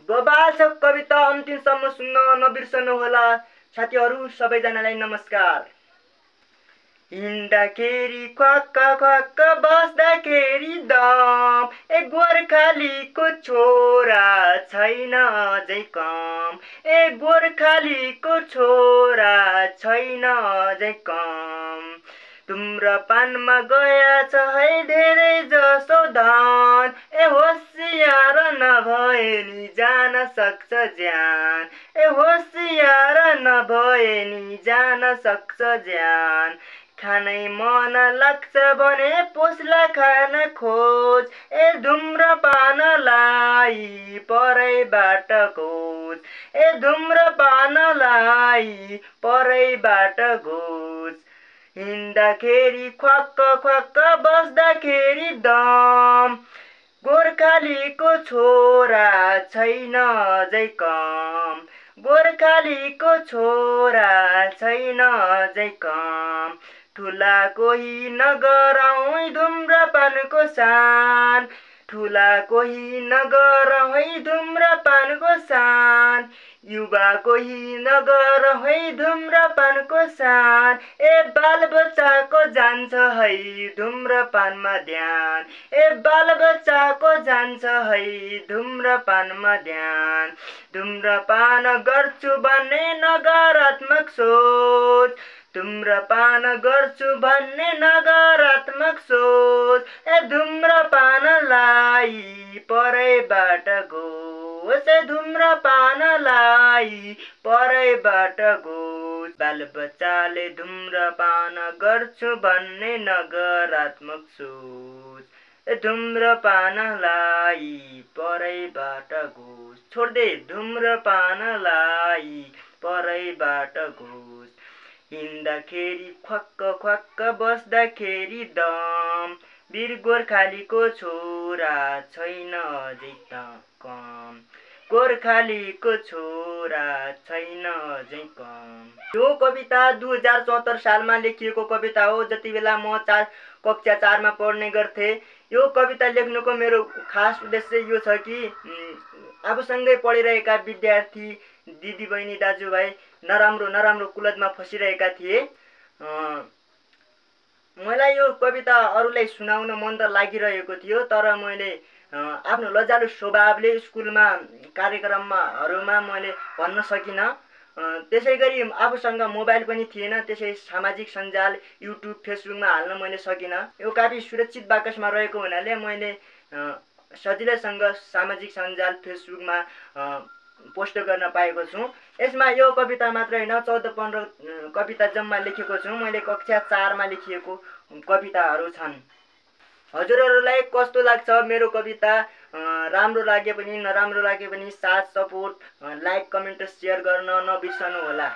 बबाल छ कविता अन्तिमसम्म सुन्न नबिर्सनु होला। साथीहरू सबैजनालाई नमस्कार। हिँड्दाखेरि ख्वाक्क ख्वाक्क बस्दाखेरि दम, ए गोर्खालीको छोरा छैन अझै कम, ए गोर्खालीको छोरा छैन अझै कम। धुम्रपानमा गया छ है धेरै जसो धन, ए होसियार नभए नि जान सक्छ ज्यान, ए होसियार नभए नि जान सक्छ ज्यान। खानै मन लाग्छ भने पोस्ला खान खोज, ए धुम्रपानलाई परैबाट खोज, ए धुम्रपानलाई परैबाट खोज। हिँड्दाखेरि ख्वाक्क ख्वाक्क बस्दाखेरि दम, गोर्खालीको छोरा छैन अझै कम, गोर्खालीको छोरा छैन अझै कम। ठुला कोही नगरौँ धुम्रपानको सान, ठुला कोही नगरौँ धुम्रपानको सान। युवा कोही नगरौँ धुम्रपानको सान, ए बालबच्चाको जान्छ है धुम्रपानमा ध्यान, ए बालबच्चाको जान्छ है धुम्रपानमा ध्यान। धुम्रपान गर्छु भन्ने नकारात्मक सोच, धुम्रपान गर्छु भन्ने नकारात्मक सोच, ए धुम्रपानलाई परैबाट घोष, ए धुम्रपानलाई परैबाट घोष। बालबच्चाले धुम्रपान गर्छु भन्ने नकारात्मक सोच, ए धुम्रपानलाई परैबाट घोष। छोड्दे धुम्रपानलाई परैबाट घोष। हिँड्दाखेरि ख्वाक्क ख्वाक्क बस्दाखेरि दम, वीर गोर्खालीको छोरा छैन अझै कम, गोर्खालीको छोरा छैन अझै कम। यो कविता 2074 सालमा लेखिएको कविता हो। जति बेला म कक्षा 4 मा पढ्ने गर्थे। यो कविता लेख्नुको मेरो खास उद्देश्य यो छ कि आफूसँगै पढिरहेका विद्यार्थी दिदीबहिनी दाजुभाइ नराम्रो कुलतमा फसिरहेका थिए। मलाई यो कविता अरूलाई सुनाउन मन त लागिरहेको थियो, तर मैले आफ्नो लजालु स्वभावले स्कुलमा कार्यक्रमहरूमा मैले भन्न सकिनँ। त्यसैगरी आफूसँग मोबाइल पनि थिएन, त्यसै सामाजिक सञ्जाल युट्युब फेसबुकमा हाल्न मैले सकिनँ। यो काफी सुरक्षित बाकसमा रहेको हुनाले मैले सजिलैसँग सामाजिक सञ्जाल फेसबुकमा पोस्ट गर्न पाएको छु। यसमा यो कविता मात्रै होइन, 14-15 कविता जम्मा लेखेको छु। मैले कक्षा 4 मा लेखिएको कविताहरू छन्। हजुरहरूलाई कस्तो लाग्छ मेरो कविता? राम्रो लागे पनि नराम्रो लागे पनि साथ सपोर्ट लाइक कमेन्ट सेयर गर्न नबिर्सनु होला।